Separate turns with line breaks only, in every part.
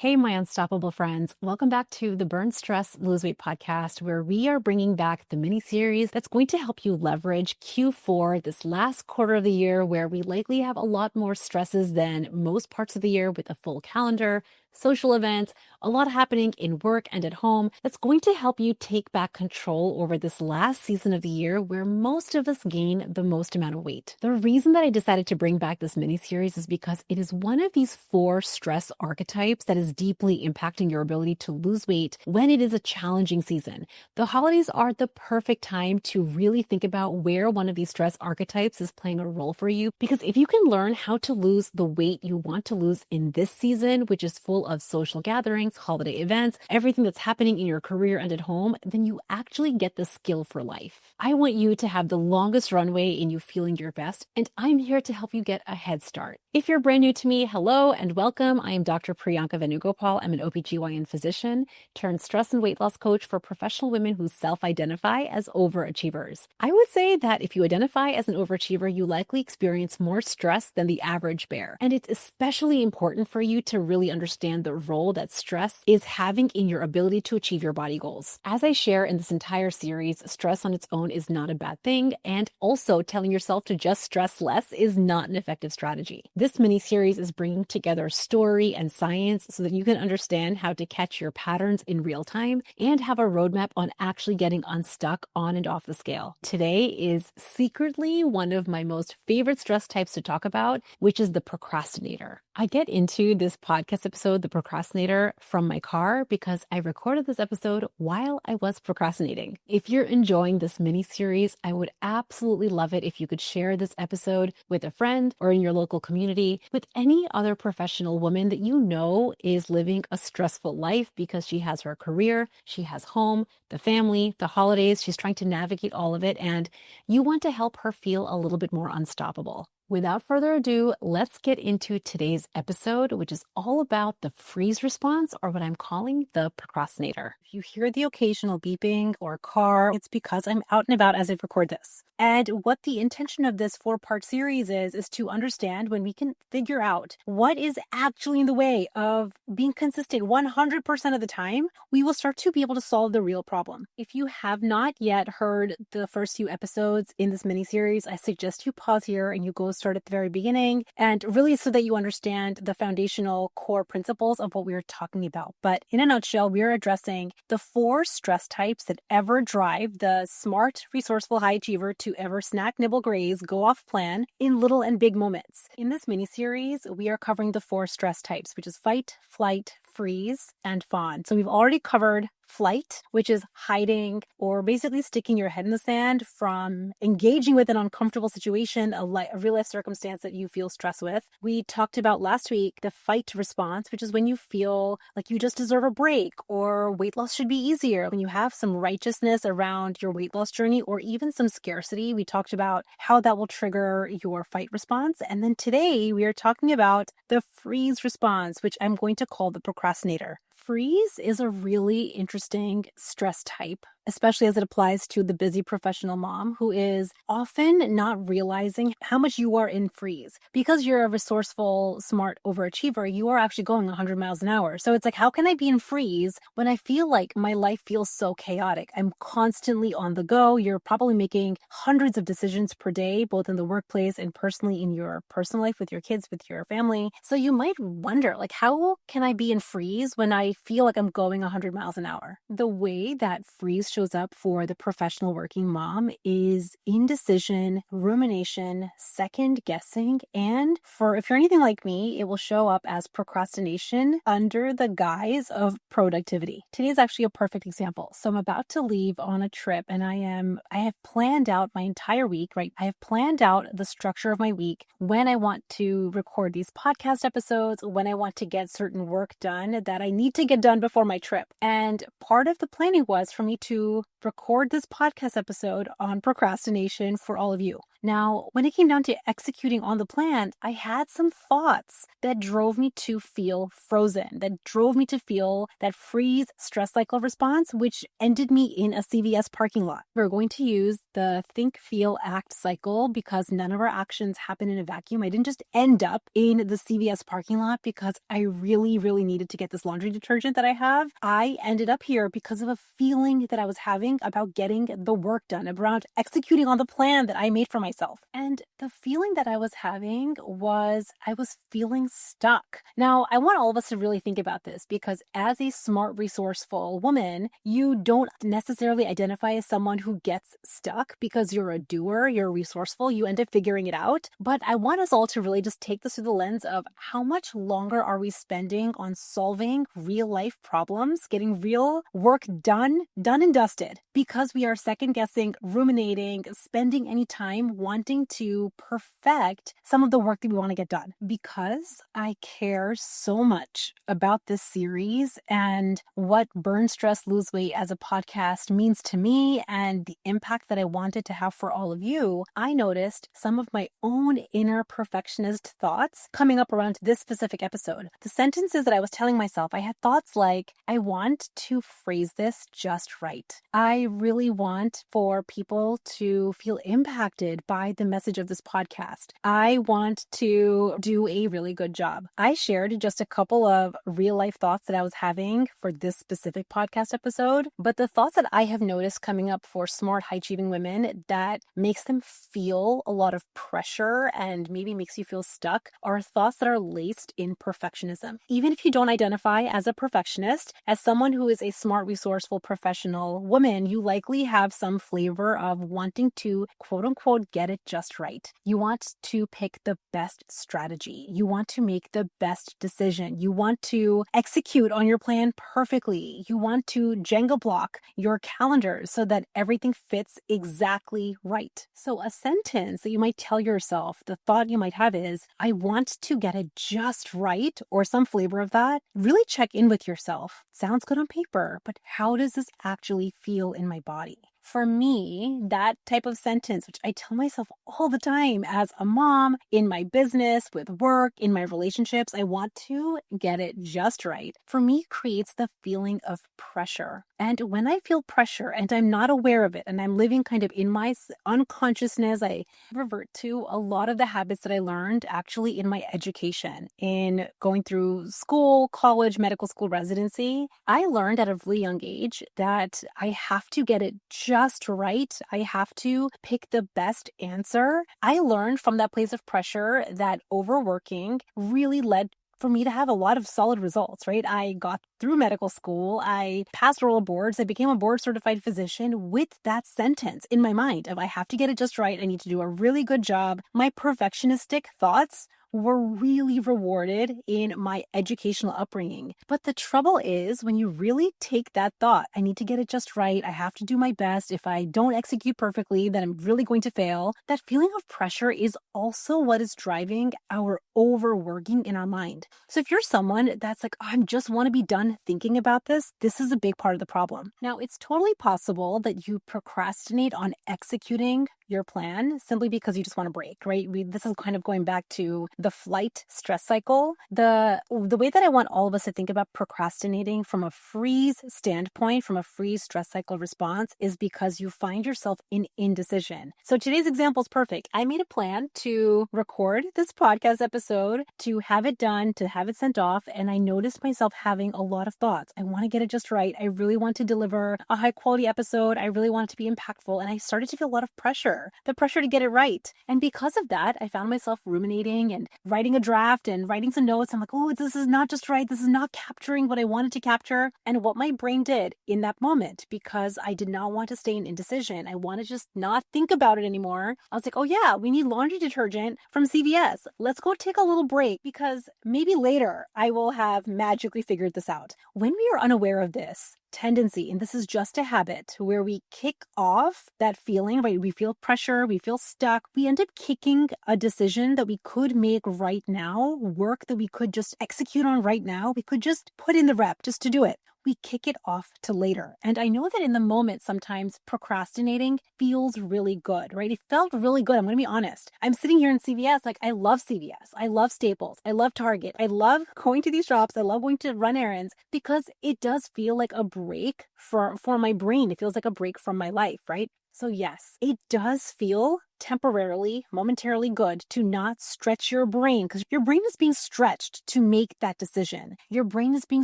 Hey, my unstoppable friends. Welcome back to the Burn Stress Lose Weight podcast, where we are bringing back the mini series that's going to help you leverage Q4, this last quarter of the year, where we likely have a lot more stresses than most parts of the year with a full calendar, social events, a lot happening in work and at home. That's going to help you take back control over this last season of the year where most of us gain the most amount of weight. The reason that I decided to bring back this mini series is because it is one of these 4 stress archetypes that is deeply impacting your ability to lose weight when it is a challenging season. The holidays are the perfect time to really think about where one of these stress archetypes is playing a role for you, because if you can learn how to lose the weight you want to lose in this season, which is full of social gatherings, holiday events, everything that's happening in your career and at home, then you actually get the skill for life. I want you to have the longest runway in you feeling your best, and I'm here to help you get a head start. If you're brand new to me, hello and welcome. I am Dr. Priyanka Venugopal. I'm an OBGYN physician turned stress and weight loss coach for professional women who self-identify as overachievers. I would say that if you identify as an overachiever, you likely experience more stress than the average bear. And it's especially important for you to really understand the role that stress is having in your ability to achieve your body goals. As I share in this entire series, stress on its own is not a bad thing, and also telling yourself to just stress less is not an effective strategy. This mini-series is bringing together story and science so that you can understand how to catch your patterns in real time and have a roadmap on actually getting unstuck on and off the scale. Today is secretly one of my most favorite stress types to talk about, which is the procrastinator. I get into this podcast episode, the procrastinator, from my car because I recorded this episode while I was procrastinating. If you're enjoying this mini-series, I would absolutely love it if you could share this episode with a friend or in your local community, with any other professional woman that you know is living a stressful life because she has her career, she has home, the family, the holidays, she's trying to navigate all of it, and you want to help her feel a little bit more unstoppable. Without further ado, let's get into today's episode, which is all about the freeze response, or what I'm calling the procrastinator. If you hear the occasional beeping or car, it's because I'm out and about as I record this. And what the intention of this 4-part series is to understand when we can figure out what is actually in the way of being consistent 100% of the time, we will start to be able to solve the real problem. If you have not yet heard the first few episodes in this mini-series, I suggest you pause here and you go start at the very beginning, and really so that you understand the foundational core principles of what we are talking about. But in a nutshell, we are addressing the 4 stress types that ever drive the smart, resourceful high achiever to ever snack, nibble, graze, go off plan in little and big moments. In this mini-series, we are covering the 4 stress types, which is fight, flight, freeze, and fawn. So we've already covered flight, which is hiding or basically sticking your head in the sand from engaging with an uncomfortable situation, a real life circumstance that you feel stress with. We talked about last week the fight response, which is when you feel like you just deserve a break or weight loss should be easier. When you have some righteousness around your weight loss journey or even some scarcity, we talked about how that will trigger your fight response. And then today we are talking about the freeze response, which I'm going to call the procrastinator. Freeze is a really interesting stress type, especially as it applies to the busy professional mom who is often not realizing how much you are in freeze. Because you're a resourceful, smart overachiever, you are actually going 100 miles an hour. So it's like, how can I be in freeze when I feel like my life feels so chaotic? I'm constantly on the go. You're probably making hundreds of decisions per day, both in the workplace and personally in your personal life with your kids, with your family. So you might wonder, like, how can I be in freeze when I feel like I'm going 100 miles an hour? The way that freeze shows up for the professional working mom is indecision, rumination, second guessing, and for if you're anything like me, it will show up as procrastination under the guise of productivity. Today is actually a perfect example. So I'm about to leave on a trip and I have planned out my entire week, right? I have planned out the structure of my week, when I want to record these podcast episodes, when I want to get certain work done that I need to get done before my trip. And part of the planning was for me to record this podcast episode on procrastination for all of you. Now, when it came down to executing on the plan, I had some thoughts that drove me to feel frozen, that drove me to feel that freeze stress cycle response, which ended me in a CVS parking lot. We're going to use the think, feel, act cycle because none of our actions happen in a vacuum. I didn't just end up in the CVS parking lot because I really, really needed to get this laundry detergent that I have. I ended up here because of a feeling that I was having about getting the work done, around executing on the plan that I made for myself. And the feeling that I was having was I was feeling stuck. Now, I want all of us to really think about this because as a smart, resourceful woman, you don't necessarily identify as someone who gets stuck because you're a doer, you're resourceful, you end up figuring it out. But I want us all to really just take this through the lens of how much longer are we spending on solving real life problems, getting real work done and dusted, because we are second guessing, ruminating, spending any time wanting to perfect some of the work that we want to get done. Because I care so much about this series and what Burn, Stress, Lose Weight as a podcast means to me and the impact that I wanted to have for all of you, I noticed some of my own inner perfectionist thoughts coming up around this specific episode. The sentences that I was telling myself, I had thoughts like, I want to phrase this just right. I really want for people to feel impacted by the message of this podcast. I want to do a really good job. I shared just a couple of real life thoughts that I was having for this specific podcast episode, but the thoughts that I have noticed coming up for smart, high achieving women that makes them feel a lot of pressure and maybe makes you feel stuck are thoughts that are laced in perfectionism. Even if you don't identify as a perfectionist, as someone who is a smart, resourceful, professional woman, you likely have some flavor of wanting to quote unquote get it just right. You want to pick the best strategy. You want to make the best decision. You want to execute on your plan perfectly. You want to Jenga block your calendar so that everything fits exactly right. So a sentence that you might tell yourself, the thought you might have is, I want to get it just right, or some flavor of that. Really check in with yourself. Sounds good on paper, but how does this actually feel in my body? For me, that type of sentence, which I tell myself all the time as a mom, in my business, with work, in my relationships, I want to get it just right. For me, creates the feeling of pressure. And when I feel pressure and I'm not aware of it and I'm living kind of in my unconsciousness, I revert to a lot of the habits that I learned actually in my education, in going through school, college, medical school, residency. I learned at a really young age that I have to get it just right. I have to pick the best answer. I learned from that place of pressure that overworking really led for me to have a lot of solid results, right? I got through medical school. I passed oral boards. I became a board certified physician with that sentence in my mind of I have to get it just right. I need to do a really good job. My perfectionistic thoughts were really rewarded in my educational upbringing. But the trouble is when you really take that thought, I need to get it just right. I have to do my best. If I don't execute perfectly, then I'm really going to fail. That feeling of pressure is also what is driving our overworking in our mind. So if you're someone that's like, oh, I just want to be done thinking about this, this is a big part of the problem. Now, it's totally possible that you procrastinate on executing your plan simply because you just want to break, right? This is kind of going back to the flight stress cycle. The way that I want all of us to think about procrastinating from a freeze standpoint, from a freeze stress cycle response, is because you find yourself in indecision. So today's example is perfect. I made a plan to record this podcast episode, to have it done, to have it sent off, and I noticed myself having a lot of thoughts. I want to get it just right. I really want to deliver a high quality episode. I really want it to be impactful. And I started to feel a lot of pressure, the pressure to get it right. And because of that, I found myself ruminating and writing a draft and writing some notes. I'm like, oh, this is not just right. This is not capturing what I wanted to capture and what my brain did in that moment, because I did not want to stay in indecision. I want to just not think about it anymore. I was like, oh yeah, we need laundry detergent from CVS. Let's go take a little break because maybe later I will have magically figured this out. When we are unaware of this tendency, and this is just a habit where we kick off that feeling, right? We feel pressure, we feel stuck, we end up kicking a decision that we could make right now, work that we could just execute on right now. We could just put in the rep just to do it. we kick it off to later. And I know that in the moment, sometimes procrastinating feels really good, right? It felt really good. I'm going to be honest. I'm sitting here in CVS, like I love CVS. I love Staples. I love Target. I love going to these shops. I love going to run errands because it does feel like a break for my brain. It feels like a break from my life, right? So yes, it does feel temporarily, momentarily good to not stretch your brain because your brain is being stretched to make that decision. Your brain is being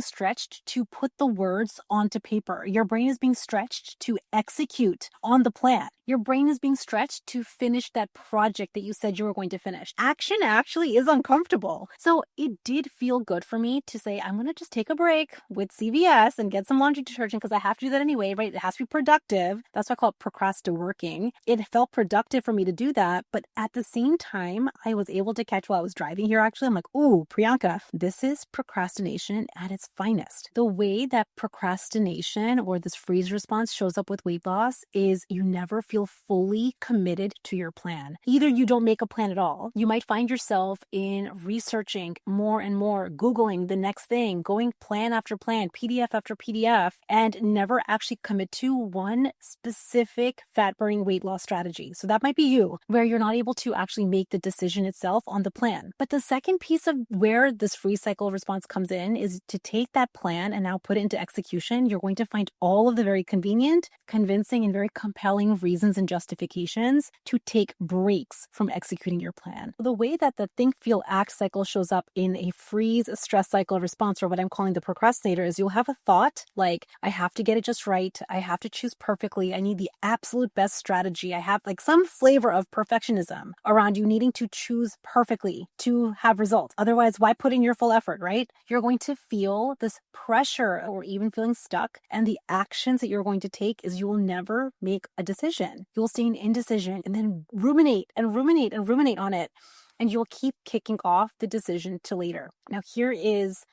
stretched to put the words onto paper. Your brain is being stretched to execute on the plan. Your brain is being stretched to finish that project that you said you were going to finish. Action actually is uncomfortable. So it did feel good for me to say, I'm going to just take a break with CVS and get some laundry detergent because I have to do that anyway, right? It has to be productive. That's why I call it procrastinating. It felt productive for me to do that. But at the same time, I was able to catch while I was driving here, actually. I'm like, ooh, Priyanka, this is procrastination at its finest. The way that procrastination or this freeze response shows up with weight loss is you never feel fully committed to your plan. Either you don't make a plan at all. You might find yourself in researching more and more, Googling the next thing, going plan after plan, PDF after PDF, and never actually commit to one specific fat burning weight loss strategy. So that might be you, where you're not able to actually make the decision itself on the plan. But the second piece of where this freeze cycle response comes in is to take that plan and now put it into execution. You're going to find all of the very convenient, convincing, and very compelling reasons and justifications to take breaks from executing your plan. The way that the think, feel, act cycle shows up in a freeze stress cycle response, or what I'm calling the procrastinator, is you'll have a thought like, I have to get it just right. I have to choose perfectly. I need the absolute best strategy. I have like some flavor of perfectionism around you needing to choose perfectly to have results. Otherwise, why put in your full effort, right? You're going to feel this pressure or even feeling stuck. And the actions that you're going to take is you will never make a decision. You'll stay in indecision and then ruminate and ruminate and ruminate on it. And you'll keep kicking off the decision to later. Now, here's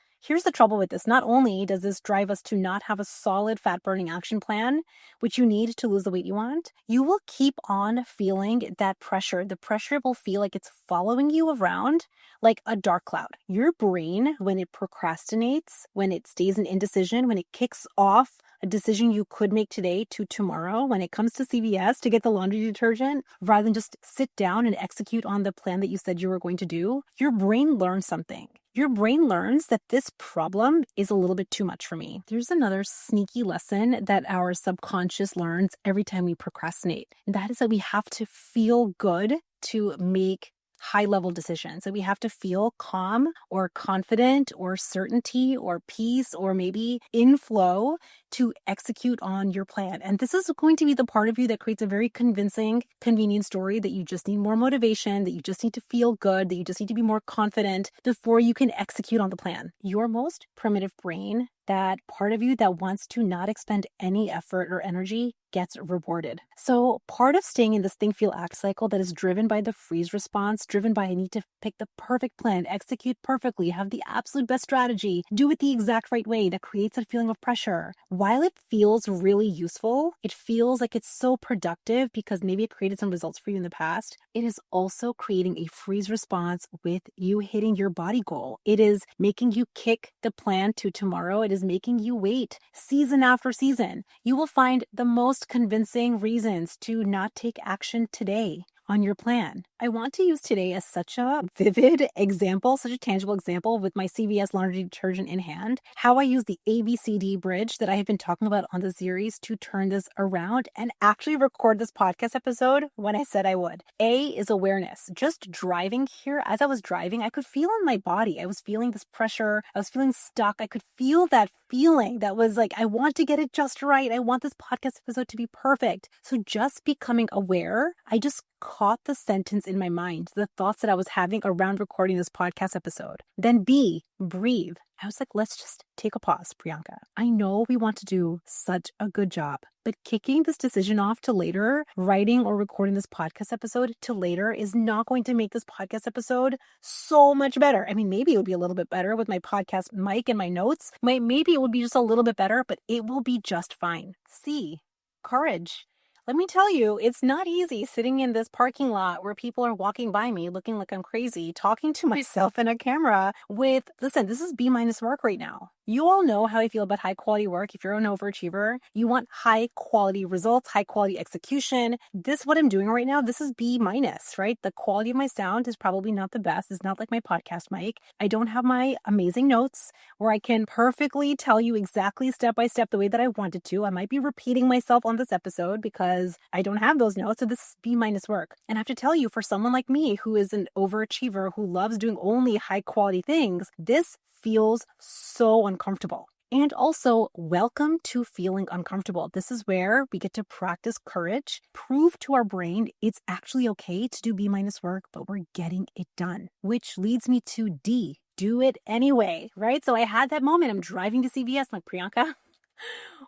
the trouble with this. Not only does this drive us to not have a solid fat burning action plan, which you need to lose the weight you want, you will keep on feeling that pressure. The pressure will feel like it's following you around like a dark cloud. Your brain, when it procrastinates, when it stays in indecision, when it kicks off a decision you could make today to tomorrow, when it comes to CVS to get the laundry detergent, rather than just sit down and execute on the plan that you said you were going to do, your brain learns something. Your brain learns that this problem is a little bit too much for me. There's another sneaky lesson that our subconscious learns every time we procrastinate. And that is that we have to feel good to make high-level decisions. So we have to feel calm or confident or certainty or peace or maybe in flow to execute on your plan. And this is going to be the part of you that creates a very convincing, convenient story that you just need more motivation, that you just need to feel good, that you just need to be more confident before you can execute on the plan. Your most primitive brain, that part of you that wants to not expend any effort or energy, gets rewarded. So part of staying in this think, feel, act cycle that is driven by the freeze response, driven by I need to pick the perfect plan, execute perfectly, have the absolute best strategy, do it the exact right way, that creates a feeling of pressure. While it feels really useful, it feels like it's so productive because maybe it created some results for you in the past, it is also creating a freeze response with you hitting your body goal. It is making you kick the plan to tomorrow. It is making you wait season after season. You will find the most convincing reasons to not take action today on your plan. I want to use today as such a vivid example, such a tangible example with my CVS laundry detergent in hand, how I use the ABCD bridge that I have been talking about on the series to turn this around and actually record this podcast episode when I said I would. A is awareness. Just driving here, as I was driving, I could feel in my body. I was feeling this pressure. I was feeling stuck. I could feel that feeling that was like, I want to get it just right. I want this podcast episode to be perfect. So just becoming aware, I just caught the sentence in my mind, the thoughts that I was having around recording this podcast episode. Then B, breathe. I was like, let's just take a pause, Priyanka. I know we want to do such a good job, but kicking this decision off to later, writing or recording this podcast episode to later is not going to make this podcast episode so much better. I mean, maybe it would be a little bit better with my podcast mic and my notes. Maybe it would be just a little bit better, but it will be just fine. C, courage. Let me tell you, it's not easy sitting in this parking lot where people are walking by me looking like I'm crazy, talking to myself in a camera listen, this is B minus work right now. You all know how I feel about high quality work. If you're an overachiever, you want high quality results, high quality execution. What I'm doing right now, this is B minus, right? The quality of my sound is probably not the best. It's not like my podcast mic. I don't have my amazing notes where I can perfectly tell you exactly step by step the way that I wanted to. I might be repeating myself on this episode because I don't have those notes. So this is B minus work. And I have to tell you, for someone like me who is an overachiever, who loves doing only high quality things, this feels so uncomfortable. And also, welcome to feeling uncomfortable. This is where we get to practice courage, prove to our brain it's actually okay to do B minus work, but we're getting it done, which leads me to D. Do it anyway, right? So I had that moment. I'm driving to CVS, like, Priyanka,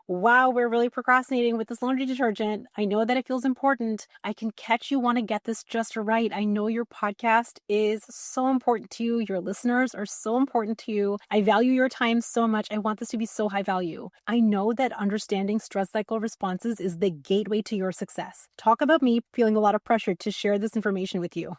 wow, we're really procrastinating with this laundry detergent. I know that it feels important. I can catch you want to get this just right. I know your podcast is so important to you. Your listeners are so important to you. I value your time so much. I want this to be so high value. I know that understanding stress cycle responses is the gateway to your success. Talk about me feeling a lot of pressure to share this information with you.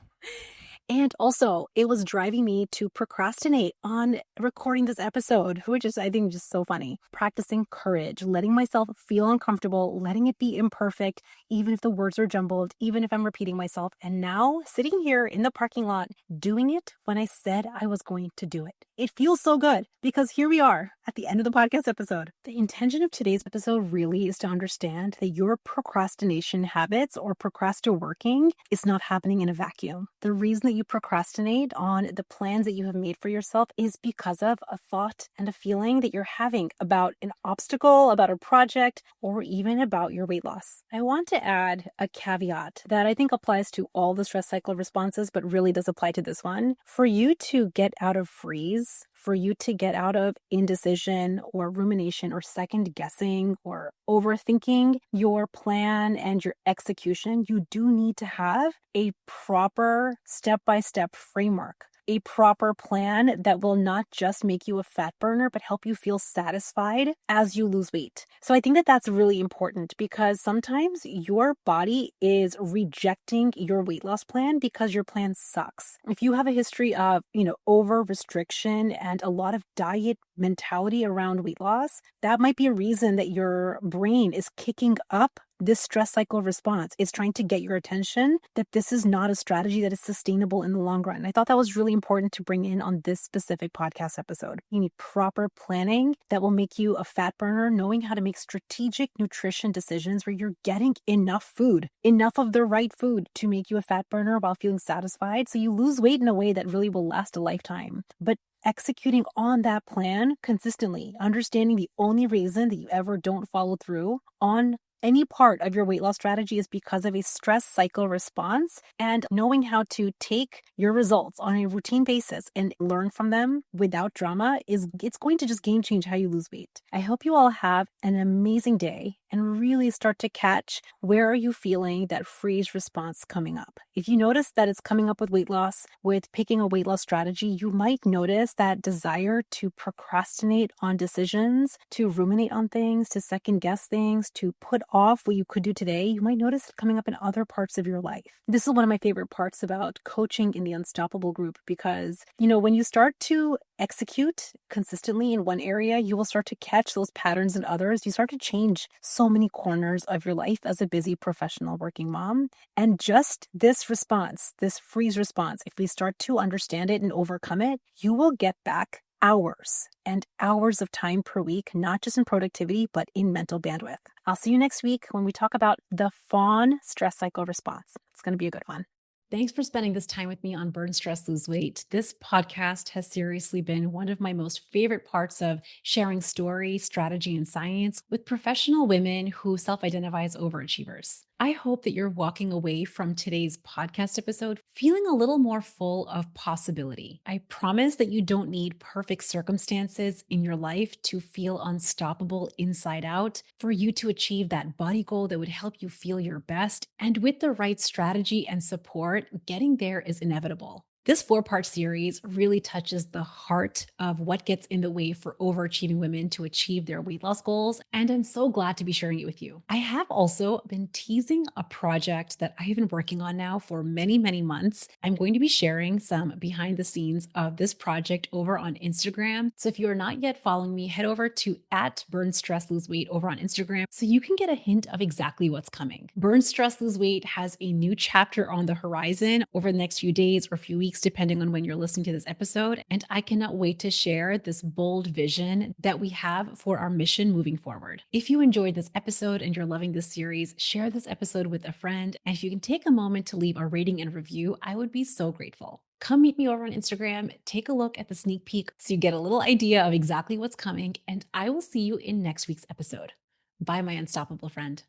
And also, it was driving me to procrastinate on recording this episode, which is, I think, just so funny. Practicing courage, letting myself feel uncomfortable, letting it be imperfect, even if the words are jumbled, even if I'm repeating myself. And now, sitting here in the parking lot, doing it when I said I was going to do it. It feels so good because here we are at the end of the podcast episode. The intention of today's episode really is to understand that your procrastination habits or procrastinating is not happening in a vacuum. The reason that you procrastinate on the plans that you have made for yourself is because of a thought and a feeling that you're having about an obstacle, about a project, or even about your weight loss. I want to add a caveat that I think applies to all the stress cycle responses, but really does apply to this one. For you to get out of freeze, for you to get out of indecision or rumination or second guessing or overthinking your plan and your execution, you do need to have a proper step-by-step framework, a proper plan that will not just make you a fat burner, but help you feel satisfied as you lose weight. So I think that that's really important because sometimes your body is rejecting your weight loss plan because your plan sucks. If you have a history of, over restriction and a lot of diet mentality around weight loss, that might be a reason that your brain is kicking up this stress cycle response. Is trying to get your attention that this is not a strategy that is sustainable in the long run. I thought that was really important to bring in on this specific podcast episode. You need proper planning that will make you a fat burner, knowing how to make strategic nutrition decisions where you're getting enough food, enough of the right food to make you a fat burner while feeling satisfied. So you lose weight in a way that really will last a lifetime. But executing on that plan consistently, understanding the only reason that you ever don't follow through on any part of your weight loss strategy is because of a stress cycle response, and knowing how to take your results on a routine basis and learn from them without drama it's going to just game change how you lose weight. I hope you all have an amazing day and really start to catch where are you feeling that freeze response coming up. If you notice that it's coming up with weight loss, with picking a weight loss strategy, you might notice that desire to procrastinate on decisions, to ruminate on things, to second guess things, to put off what you could do today. You might notice it coming up in other parts of your life. This is one of my favorite parts about coaching in the Unstoppable group because, when you start to execute consistently in one area, you will start to catch those patterns in others. You start to change so many corners of your life as a busy professional working mom. And just this response, this freeze response, if we start to understand it and overcome it, you will get back hours and hours of time per week, not just in productivity, but in mental bandwidth. I'll see you next week when we talk about the fawn stress cycle response. It's going to be a good one. Thanks for spending this time with me on Burn, Stress, Lose Weight. This podcast has seriously been one of my most favorite parts of sharing story, strategy, and science with professional women who self-identify as overachievers. I hope that you're walking away from today's podcast episode feeling a little more full of possibility. I promise that you don't need perfect circumstances in your life to feel unstoppable inside out for you to achieve that body goal that would help you feel your best. And with the right strategy and support, getting there is inevitable. This four-part series really touches the heart of what gets in the way for overachieving women to achieve their weight loss goals, and I'm so glad to be sharing it with you. I have also been teasing a project that I've been working on now for many, many months. I'm going to be sharing some behind the scenes of this project over on Instagram. So if you are not yet following me, head over to at Burn Stress Lose Weight over on Instagram so you can get a hint of exactly what's coming. Burn Stress Lose Weight has a new chapter on the horizon over the next few days or few weeks, depending on when you're listening to this episode. And I cannot wait to share this bold vision that we have for our mission moving forward. If you enjoyed this episode and you're loving this series, share this episode with a friend. And if you can take a moment to leave a rating and review, I would be so grateful. Come meet me over on Instagram, take a look at the sneak peek so you get a little idea of exactly what's coming, and I will see you in next week's episode. Bye, my unstoppable friend.